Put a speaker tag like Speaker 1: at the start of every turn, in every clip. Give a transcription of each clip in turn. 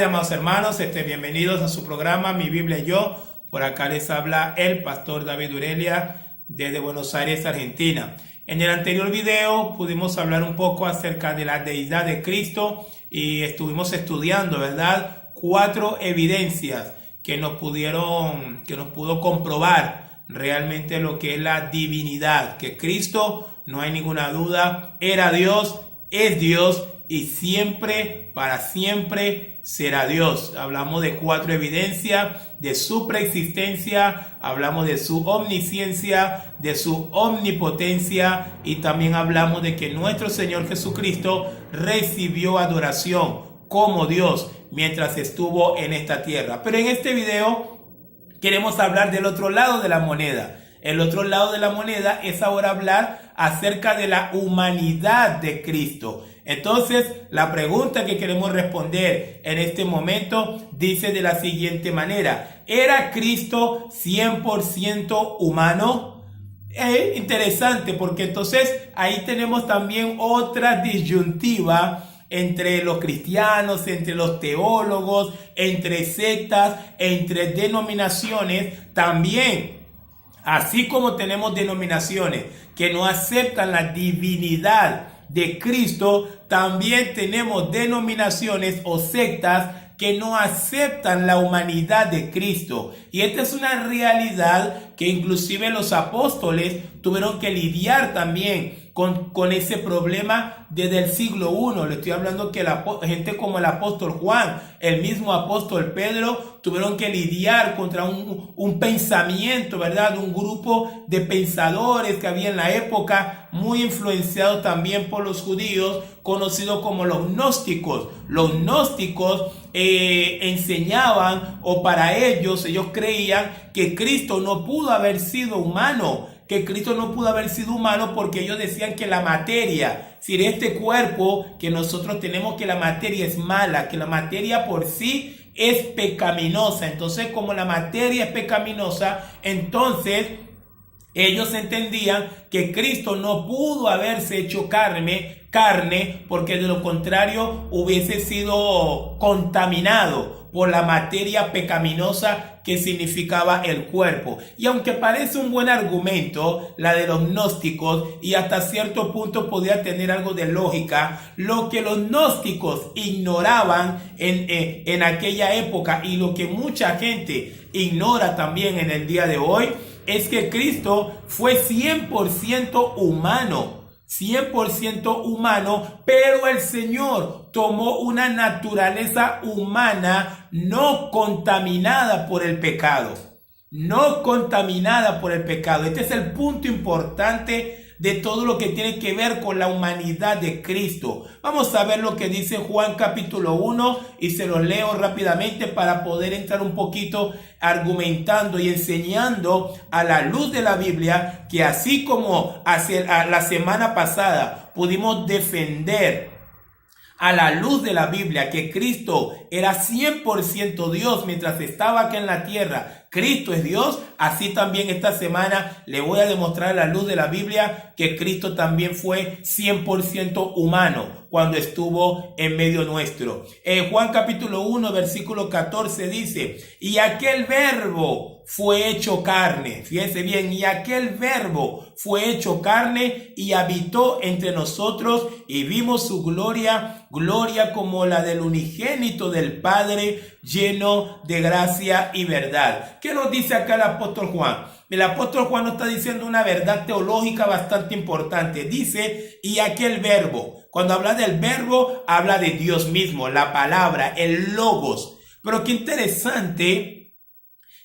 Speaker 1: amados hermanos, bienvenidos a su programa Mi Biblia y Yo. Por acá les habla el pastor David Urelia desde Buenos Aires, Argentina. En el anterior video pudimos hablar un poco acerca de la deidad de Cristo y estuvimos estudiando, ¿verdad? 4 evidencias que nos pudo comprobar realmente lo que es la divinidad, que Cristo, no hay ninguna duda, era Dios, es Dios y siempre, para siempre será Dios. Hablamos de 4 evidencias de su preexistencia, hablamos de su omnisciencia, de su omnipotencia y también hablamos de que nuestro Señor Jesucristo recibió adoración como Dios mientras estuvo en esta tierra. Pero en este video queremos hablar del otro lado de la moneda. El otro lado de la moneda es ahora hablar acerca de la humanidad de Cristo. Entonces, la pregunta que queremos responder en este momento dice de la siguiente manera: ¿era Cristo 100% humano? Interesante, porque entonces ahí tenemos también otra disyuntiva entre los cristianos, entre los teólogos, entre sectas, entre denominaciones. También, así como tenemos denominaciones que no aceptan la divinidad de Cristo, también tenemos denominaciones o sectas que no aceptan la humanidad de Cristo. Y esta es una realidad que inclusive los apóstoles tuvieron que lidiar también con ese problema desde el siglo I. Le estoy hablando que gente como el apóstol Juan, el mismo apóstol Pedro, tuvieron que lidiar contra un pensamiento, ¿verdad? Un grupo de pensadores que había en la época, muy influenciados también por los judíos, conocidos como los gnósticos. Los gnósticos enseñaban, o para ellos creían que Cristo no pudo haber sido humano, porque ellos decían que la materia, si este cuerpo que nosotros tenemos, que la materia es mala, que la materia por sí es pecaminosa. Entonces, como la materia es pecaminosa, entonces ellos entendían que Cristo no pudo haberse hecho carne, porque de lo contrario hubiese sido contaminado por la materia pecaminosa que significaba el cuerpo. Y aunque parece un buen argumento la de los gnósticos, y hasta cierto punto podía tener algo de lógica, lo que los gnósticos ignoraban en aquella época, y lo que mucha gente ignora también en el día de hoy, es que Cristo fue 100% humano. 100% humano, pero el Señor tomó una naturaleza humana no contaminada por el pecado. No contaminada por el pecado. Este es el punto importante de todo lo que tiene que ver con la humanidad de Cristo. Vamos a ver lo que dice Juan capítulo 1 y se los leo rápidamente para poder entrar un poquito argumentando y enseñando a la luz de la Biblia, que así como la semana pasada pudimos defender a la luz de la Biblia que Cristo era 100% Dios mientras estaba aquí en la tierra, Cristo es Dios, así también esta semana le voy a demostrar a la luz de la Biblia que Cristo también fue 100% humano cuando estuvo en medio nuestro. Juan capítulo 1 versículo 14 dice: y aquel verbo fue hecho carne. Fíjense bien, y aquel verbo fue hecho carne y habitó entre nosotros, y vimos su gloria como la del unigénito del Padre, lleno de gracia y verdad. ¿Qué nos dice acá el apóstol Juan? El apóstol Juan nos está diciendo una verdad teológica bastante importante. Dice, y aquel verbo. Cuando habla del verbo, habla de Dios mismo, la palabra, el logos. Pero qué interesante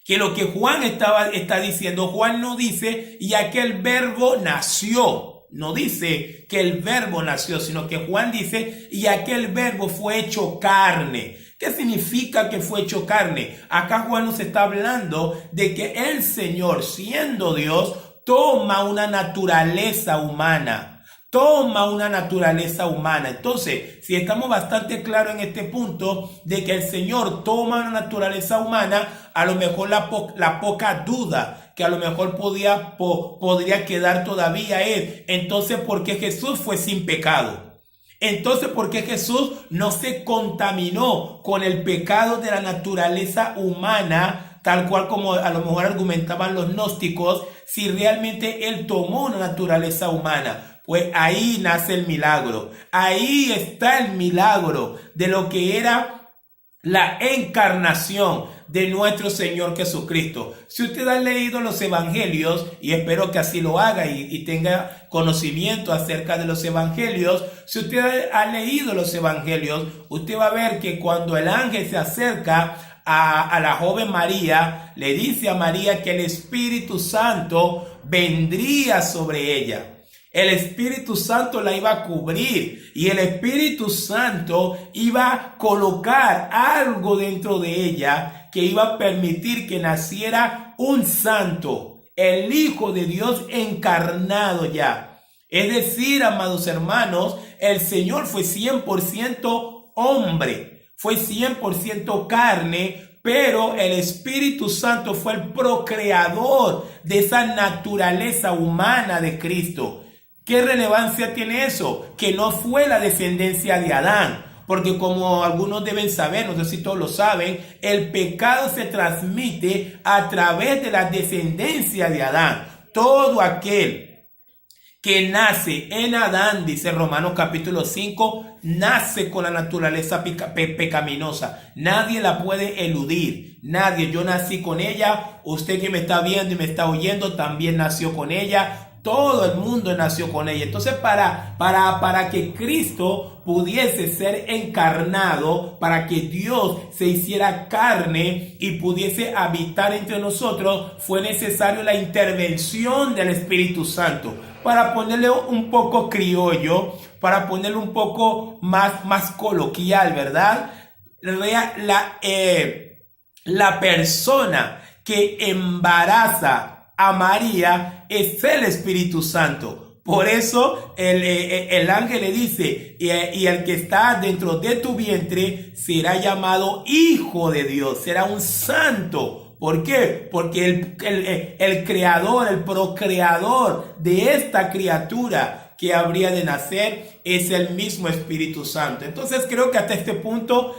Speaker 1: que lo que Juan está diciendo, Juan no dice, y aquel verbo nació. No dice que el verbo nació, sino que Juan dice, y aquel verbo fue hecho carne. ¿Qué significa que fue hecho carne? Acá Juan nos está hablando de que el Señor, siendo Dios, toma una naturaleza humana. Entonces, si estamos bastante claros en este punto de que el Señor toma una naturaleza humana, a lo mejor la poca duda que a lo mejor podría quedar todavía es, entonces, ¿por qué Jesús fue sin pecado? Entonces, ¿por qué Jesús no se contaminó con el pecado de la naturaleza humana, tal cual como a lo mejor argumentaban los gnósticos, si realmente él tomó una naturaleza humana? Pues ahí nace el milagro. Ahí está el milagro de lo que era la encarnación de nuestro Señor Jesucristo. Si usted ha leído los evangelios, y espero que así lo haga y tenga conocimiento acerca de los evangelios, si usted ha leído los evangelios, usted va a ver que cuando el ángel se acerca a la joven María, le dice a María que el Espíritu Santo vendría sobre ella. El Espíritu Santo la iba a cubrir y el Espíritu Santo iba a colocar algo dentro de ella que iba a permitir que naciera un santo, el Hijo de Dios encarnado ya. Es decir, amados hermanos, el Señor fue 100% hombre, fue 100% carne, pero el Espíritu Santo fue el procreador de esa naturaleza humana de Cristo. ¿Qué relevancia tiene eso? Que no fue la descendencia de Adán, porque como algunos deben saber, no sé si todos lo saben, el pecado se transmite a través de la descendencia de Adán. Todo aquel que nace en Adán, dice Romanos capítulo 5, nace con la naturaleza pecaminosa. Nadie la puede eludir. Nadie. Yo nací con ella. Usted que me está viendo y me está oyendo también nació con ella. Todo el mundo nació con ella. Entonces, para que Cristo pudiese ser encarnado, para que Dios se hiciera carne y pudiese habitar entre nosotros, fue necesario la intervención del Espíritu Santo. Para ponerle un poco criollo, para ponerle un poco más coloquial, ¿verdad? La persona que embaraza a María es el Espíritu Santo. Por eso el ángel le dice, y el que está dentro de tu vientre será llamado Hijo de Dios, será un santo. ¿Por qué? Porque el creador, el procreador de esta criatura que habría de nacer es el mismo Espíritu Santo. Entonces creo que hasta este punto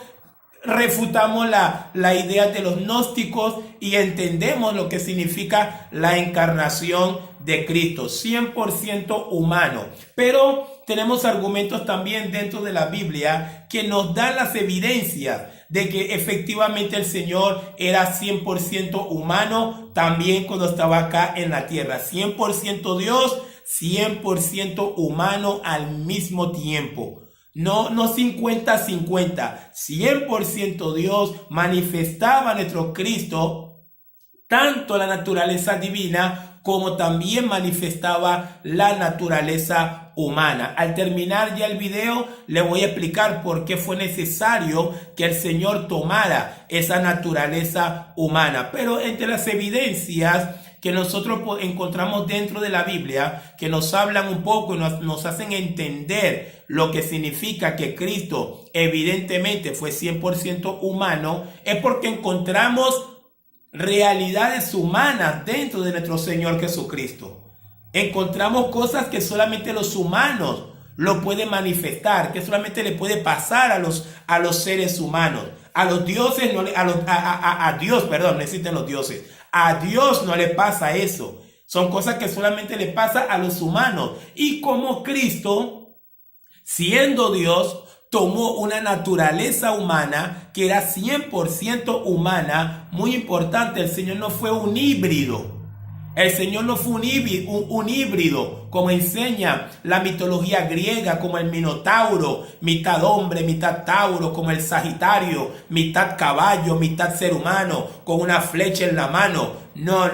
Speaker 1: refutamos la idea de los gnósticos y entendemos lo que significa la encarnación de Cristo, 100% humano. Pero tenemos argumentos también dentro de la Biblia que nos dan las evidencias de que efectivamente el Señor era 100% humano también cuando estaba acá en la tierra. 100% Dios, 100% humano al mismo tiempo. No 50-50, 100% Dios manifestaba a nuestro Cristo, tanto la naturaleza divina como también manifestaba la naturaleza humana. Al terminar ya el video, le voy a explicar por qué fue necesario que el Señor tomara esa naturaleza humana. Pero entre las evidencias que nosotros encontramos dentro de la Biblia, que nos hablan un poco y nos hacen entender lo que significa que Cristo evidentemente fue 100% humano, es porque encontramos realidades humanas dentro de nuestro Señor Jesucristo. Encontramos cosas que solamente los humanos lo pueden manifestar, que solamente le puede pasar a los seres humanos. A los dioses, a Dios, perdón, no existen los dioses. A Dios no le pasa eso. Son cosas que solamente le pasa a los humanos. Y como Cristo, siendo Dios, tomó una naturaleza humana que era 100% humana. Muy importante, el Señor no fue un híbrido. El Señor no fue un híbrido, como enseña la mitología griega, como el Minotauro, mitad hombre, mitad Tauro, como el Sagitario, mitad caballo, mitad ser humano, con una flecha en la mano. No,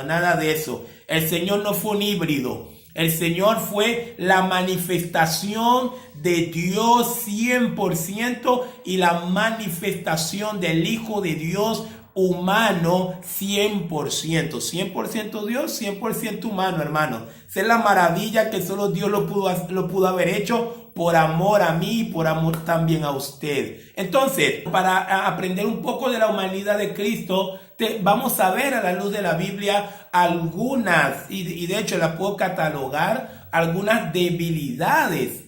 Speaker 1: nada de eso. El Señor no fue un híbrido. El Señor fue la manifestación de Dios 100% y la manifestación del Hijo de Dios humano 100%. 100% Dios, 100% humano, hermano. Esa es la maravilla que solo Dios lo pudo haber hecho por amor a mí y por amor también a usted. Entonces, para aprender un poco de la humanidad de Cristo, vamos a ver a la luz de la Biblia algunas, y de hecho la puedo catalogar, algunas debilidades.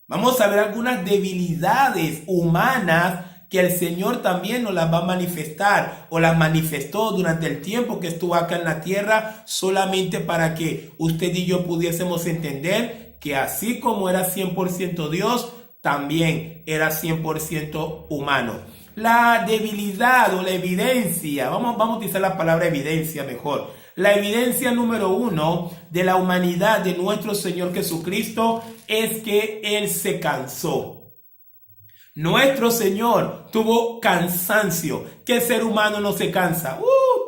Speaker 1: Vamos a ver algunas debilidades humanas que el Señor también nos las va a manifestar o las manifestó durante el tiempo que estuvo acá en la tierra, solamente para que usted y yo pudiésemos entender que así como era 100% Dios, también era 100% humano. La debilidad o la evidencia, vamos a utilizar la palabra evidencia mejor. La evidencia número 1 de la humanidad de nuestro Señor Jesucristo es que Él se cansó. Nuestro Señor tuvo cansancio. ¿Qué ser humano no se cansa?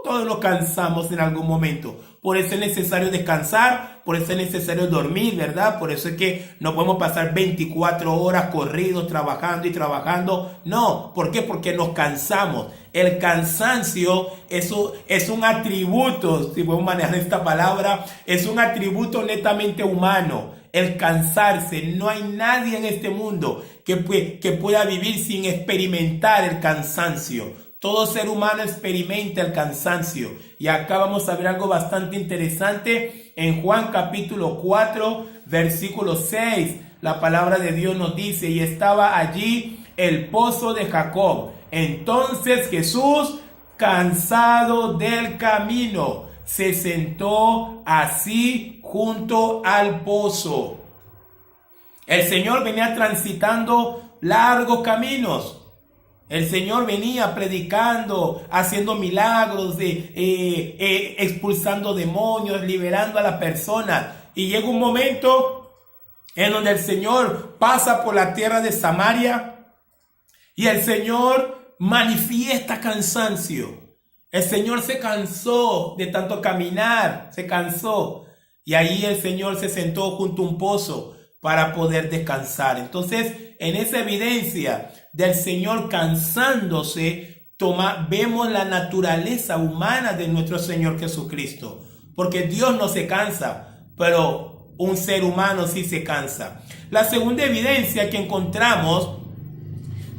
Speaker 1: Todos nos cansamos en algún momento. Por eso es necesario descansar, por eso es necesario dormir, ¿verdad? Por eso es que no podemos pasar 24 horas corridos trabajando y trabajando. No, ¿por qué? Porque nos cansamos. El cansancio es un atributo, si podemos manejar esta palabra, es un atributo netamente humano. El cansarse, no hay nadie en este mundo que pueda vivir sin experimentar el cansancio. Todo ser humano experimenta el cansancio. Y acá vamos a ver algo bastante interesante en Juan capítulo 4, versículo 6. La palabra de Dios nos dice, y estaba allí el pozo de Jacob. Entonces Jesús, cansado del camino, se sentó así junto al pozo. El Señor venía transitando largos caminos. El Señor venía predicando, haciendo milagros, expulsando demonios, liberando a la persona. Y llega un momento en donde el Señor pasa por la tierra de Samaria y el Señor manifiesta cansancio. El Señor se cansó de tanto caminar, se cansó. Y ahí el Señor se sentó junto a un pozo para poder descansar. Entonces, en esa evidencia del Señor cansándose, vemos la naturaleza humana de nuestro Señor Jesucristo. Porque Dios no se cansa, pero un ser humano sí se cansa. La segunda evidencia que encontramos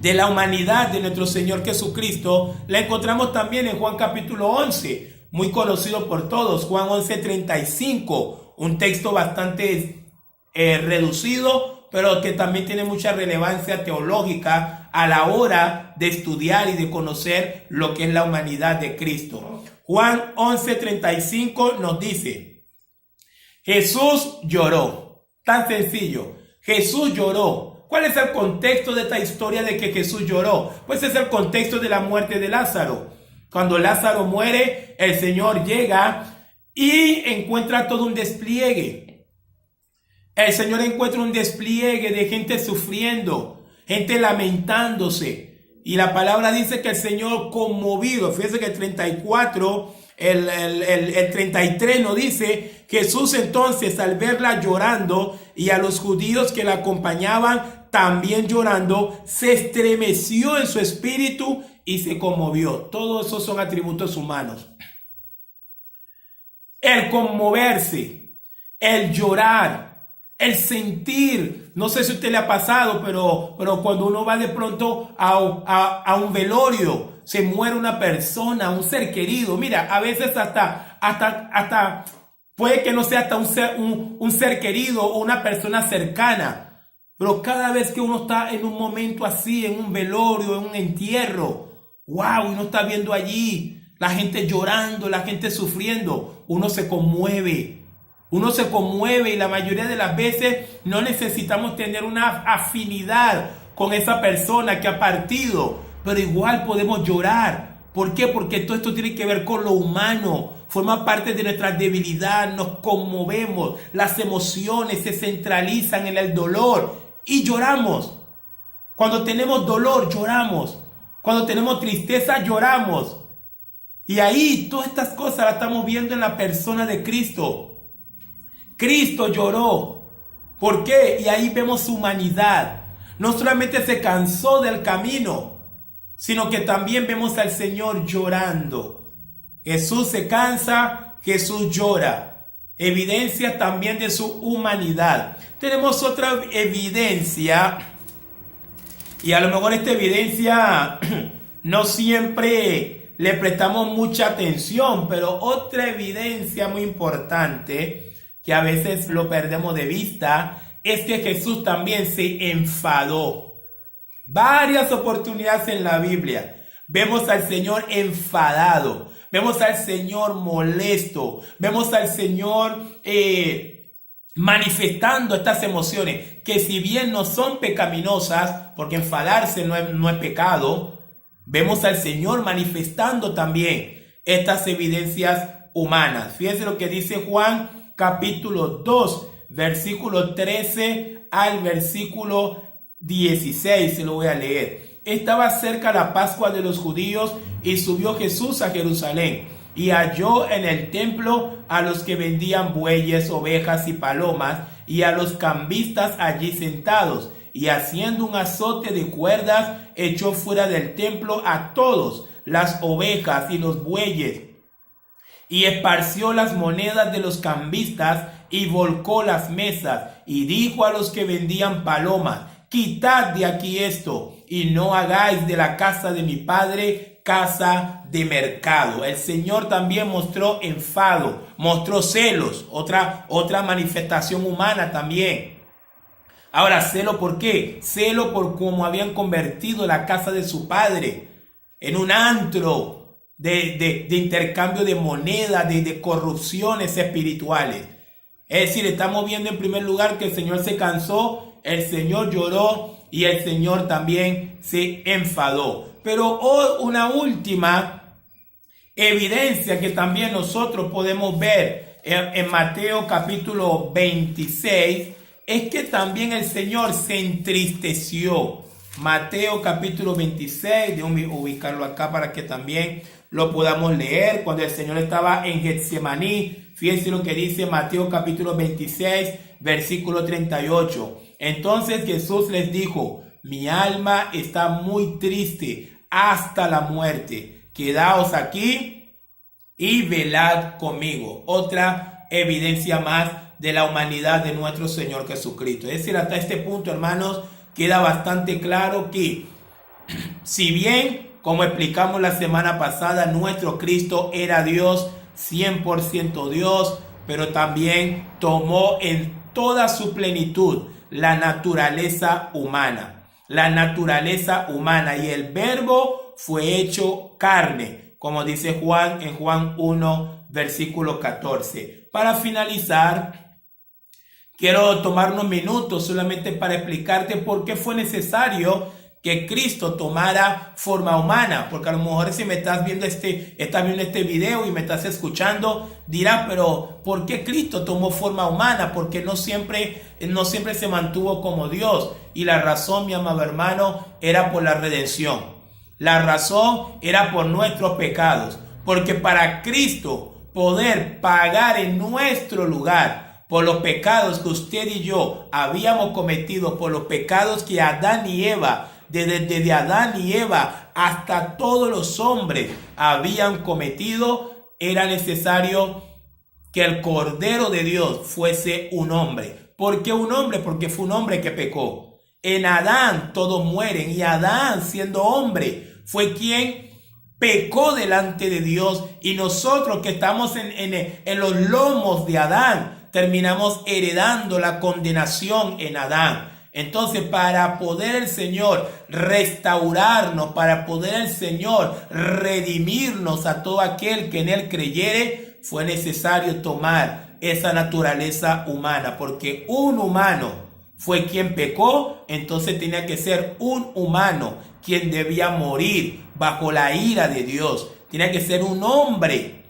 Speaker 1: de la humanidad de nuestro Señor Jesucristo, la encontramos también en Juan capítulo 11, muy conocido por todos, Juan 11:35, un texto bastante reducido, pero que también tiene mucha relevancia teológica a la hora de estudiar y de conocer lo que es la humanidad de Cristo. Juan 11:35 nos dice, Jesús lloró. Tan sencillo, Jesús lloró. ¿Cuál es el contexto de esta historia de que Jesús lloró? Pues es el contexto de la muerte de Lázaro. Cuando Lázaro muere, el Señor llega y encuentra todo un despliegue. El Señor encuentra un despliegue de gente sufriendo, gente lamentándose. Y la palabra dice que el Señor conmovido, fíjense que el 34, el 33 nos dice, Jesús entonces al verla llorando y a los judíos que la acompañaban también llorando, se estremeció en su espíritu y se conmovió. Todos esos son atributos humanos. El conmoverse, el llorar, el sentir. No sé si a usted le ha pasado, pero cuando uno va de pronto a un velorio, se muere una persona, un ser querido. Mira, a veces hasta puede que no sea hasta un ser querido o una persona cercana. Pero cada vez que uno está en un momento así, en un velorio, en un entierro, wow, uno está viendo allí la gente llorando, la gente sufriendo, uno se conmueve. Uno se conmueve y la mayoría de las veces no necesitamos tener una afinidad con esa persona que ha partido, pero igual podemos llorar. ¿Por qué? Porque todo esto tiene que ver con lo humano, forma parte de nuestra debilidad, nos conmovemos, las emociones se centralizan en el dolor y lloramos. Cuando tenemos dolor, lloramos. Cuando tenemos tristeza, lloramos. Y ahí todas estas cosas las estamos viendo en la persona de Cristo. Cristo lloró. ¿Por qué? Y ahí vemos su humanidad. No solamente se cansó del camino, sino que también vemos al Señor llorando. Jesús se cansa, Jesús llora. Evidencia también de su humanidad. Tenemos otra evidencia, y a lo mejor esta evidencia no siempre le prestamos mucha atención, pero otra evidencia muy importante que a veces lo perdemos de vista, es que Jesús también se enfadó. Varias oportunidades en la Biblia vemos al Señor enfadado, vemos al Señor molesto, vemos al Señor manifestando estas emociones que, si bien no son pecaminosas, porque enfadarse no es pecado, vemos al Señor manifestando también estas evidencias humanas. Fíjense lo que dice Juan capítulo 2, versículo 13 al versículo 16, se lo voy a leer. Estaba cerca la Pascua de los judíos y subió Jesús a Jerusalén y halló en el templo a los que vendían bueyes, ovejas y palomas y a los cambistas allí sentados, y haciendo un azote de cuerdas echó fuera del templo a todos, las ovejas y los bueyes, y esparció las monedas de los cambistas y volcó las mesas, y dijo a los que vendían palomas: quitad de aquí esto, y no hagáis de la casa de mi padre casa de mercado. El Señor también mostró enfado, mostró celos, otra manifestación humana también. Ahora, celo ¿por qué? Celo por cómo habían convertido la casa de su padre en un antro de intercambio de moneda, de corrupciones espirituales. Es decir, estamos viendo en primer lugar que el Señor se cansó, el Señor lloró y el Señor también se enfadó. Pero una última evidencia que también nosotros podemos ver en Mateo capítulo 26 es que también el Señor se entristeció. Mateo capítulo 26, déjame ubicarlo acá para que también lo podamos leer. Cuando el Señor estaba en Getsemaní, fíjense lo que dice Mateo capítulo 26, versículo 38. Entonces Jesús les dijo: mi alma está muy triste hasta la muerte. Quedaos aquí y velad conmigo. Otra evidencia más de la humanidad de nuestro Señor Jesucristo. Es decir, hasta este punto, hermanos, queda bastante claro que, si bien, como explicamos la semana pasada, nuestro Cristo era Dios, 100% Dios, pero también tomó en toda su plenitud la naturaleza humana. La naturaleza humana, y el verbo fue hecho carne, como dice Juan en Juan 1, versículo 14. Para finalizar, quiero tomar unos minutos solamente para explicarte por qué fue necesario que Cristo tomara forma humana. Porque a lo mejor, si me estás viendo este video y me estás escuchando, dirás: pero ¿por qué Cristo tomó forma humana? Porque no siempre se mantuvo como Dios. Y la razón, mi amado hermano, era por la redención. La razón era por nuestros pecados. Porque para Cristo poder pagar en nuestro lugar por los pecados que usted y yo habíamos cometido, por los pecados que Adán y Eva, desde Adán y Eva hasta todos los hombres habían cometido, era necesario que el Cordero de Dios fuese un hombre. ¿Por qué un hombre? Porque fue un hombre que pecó. En Adán todos mueren, y Adán, siendo hombre, fue quien pecó delante de Dios, y nosotros que estamos en los lomos de Adán terminamos heredando la condenación en Adán. Entonces, para poder el Señor restaurarnos, para poder el Señor redimirnos a todo aquel que en Él creyere, fue necesario tomar esa naturaleza humana, porque un humano fue quien pecó. Entonces tenía que ser un humano quien debía morir bajo la ira de Dios. Tenía que ser un hombre,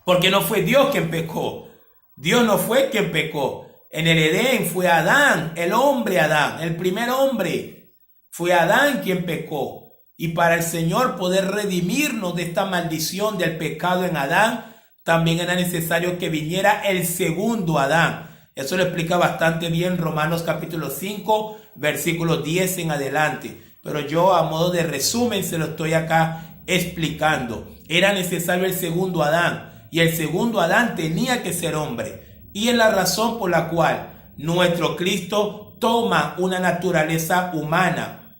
Speaker 1: porque no fue Dios quien pecó. Dios no fue quien pecó. En el Edén fue Adán, el hombre Adán, el primer hombre. Fue Adán quien pecó. Y para el Señor poder redimirnos de esta maldición del pecado en Adán, también era necesario que viniera el segundo Adán. Eso lo explica bastante bien Romanos capítulo 5, versículo 10 en adelante. Pero yo, a modo de resumen, se lo estoy acá explicando. Era necesario el segundo Adán, y el segundo Adán tenía que ser hombre. Y es la razón por la cual nuestro Cristo toma una naturaleza humana.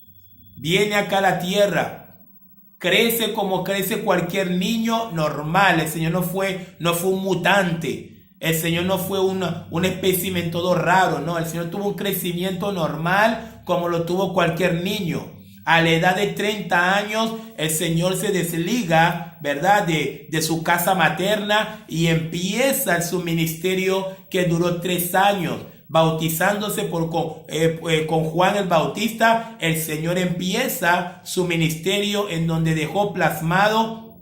Speaker 1: Viene acá a la tierra, crece como crece cualquier niño normal. El Señor no fue un mutante. El Señor no fue un espécimen todo raro, no. El Señor tuvo un crecimiento normal como lo tuvo cualquier niño. A la edad de 30 años, el Señor se desliga, ¿verdad?, de su casa materna y empieza su ministerio que duró 3 años. Bautizándose con Juan el Bautista, el Señor empieza su ministerio en donde dejó plasmado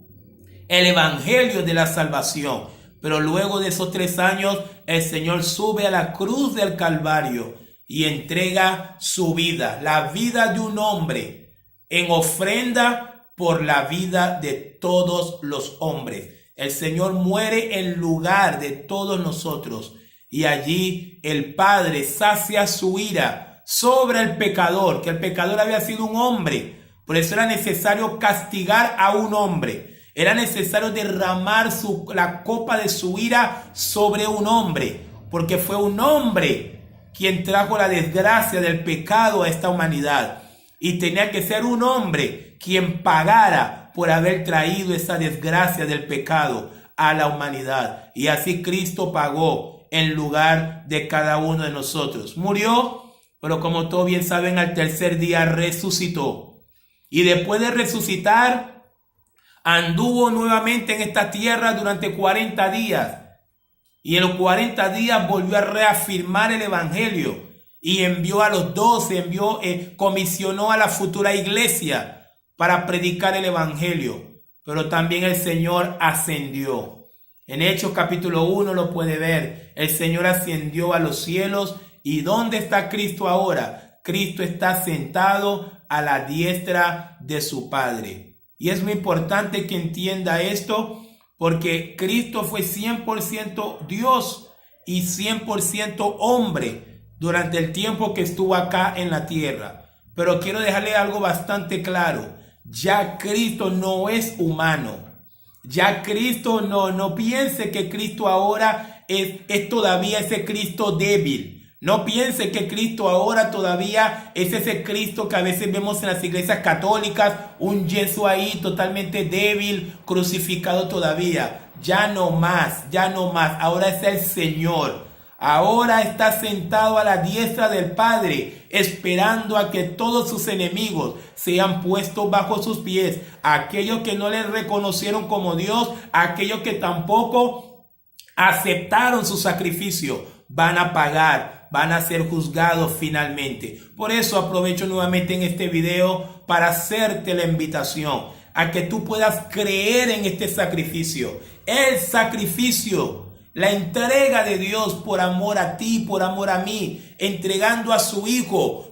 Speaker 1: el evangelio de la salvación. Pero luego de esos 3 años, el Señor sube a la cruz del Calvario y entrega su vida, la vida de un hombre, en ofrenda por la vida de todos los hombres. El Señor muere en lugar de todos nosotros y allí el Padre sacia su ira sobre el pecador, que el pecador había sido un hombre. Por eso era necesario castigar a un hombre. Era necesario derramar la copa de su ira sobre un hombre, porque fue un hombre quien trajo la desgracia del pecado a esta humanidad. Y tenía que ser un hombre quien pagara por haber traído esa desgracia del pecado a la humanidad. Y así Cristo pagó en lugar de cada uno de nosotros. Murió, pero como todos bien saben, al tercer día resucitó. Y después de resucitar, anduvo nuevamente en esta tierra durante 40 días. Y en los 40 días volvió a reafirmar el evangelio y envió a los 12, comisionó a la futura iglesia para predicar el evangelio. Pero también el Señor ascendió. En Hechos capítulo 1 lo puede ver. El Señor ascendió a los cielos. ¿Y dónde está Cristo ahora? Cristo está sentado a la diestra de su Padre. Y es muy importante que entienda esto, porque Cristo fue 100% Dios y 100% hombre durante el tiempo que estuvo acá en la tierra. Pero quiero dejarle algo bastante claro. Ya Cristo no es humano. Ya Cristo no piense que Cristo ahora es todavía ese Cristo débil. No piense que Cristo ahora todavía es ese Cristo que a veces vemos en las iglesias católicas, un yeso ahí totalmente débil, crucificado todavía. Ya no más. Ahora es el Señor. Ahora está sentado a la diestra del Padre, esperando a que todos sus enemigos sean puestos bajo sus pies. Aquellos que no le reconocieron como Dios, aquellos que tampoco aceptaron su sacrificio, van a pagar, van a ser juzgados finalmente. Por eso aprovecho nuevamente en este video para hacerte la invitación a que tú puedas creer en este sacrificio. El sacrificio, la entrega de Dios por amor a ti, por amor a mí, entregando a su hijo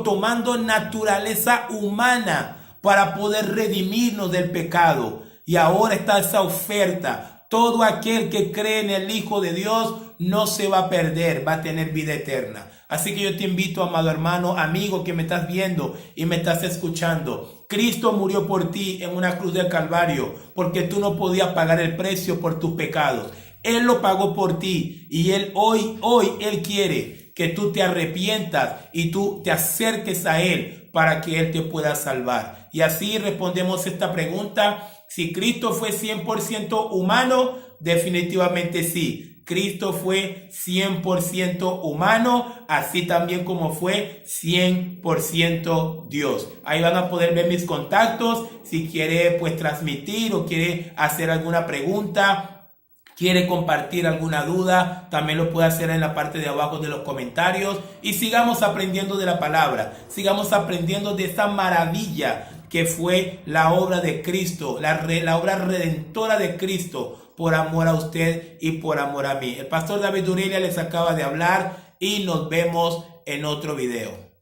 Speaker 1: tomando naturaleza humana para poder redimirnos del pecado. Y ahora está esa oferta. Todo aquel que cree en el Hijo de Dios no se va a perder, va a tener vida eterna. Así que yo te invito, amado hermano, amigo que me estás viendo y me estás escuchando. Cristo murió por ti en una cruz del Calvario porque tú no podías pagar el precio por tus pecados. Él lo pagó por ti y Él hoy Él quiere que tú te arrepientas y tú te acerques a Él para que Él te pueda salvar. Y así respondemos esta pregunta. Si Cristo fue 100% humano, definitivamente sí. Cristo fue 100% humano, así también como fue 100% Dios. Ahí van a poder ver mis contactos. Si quiere pues transmitir o quiere hacer alguna pregunta, quiere compartir alguna duda, también lo puede hacer en la parte de abajo de los comentarios. Y sigamos aprendiendo de la palabra, sigamos aprendiendo de esta maravilla que fue la obra de Cristo, la obra redentora de Cristo por amor a usted y por amor a mí. El pastor David Urelia les acaba de hablar y nos vemos en otro video.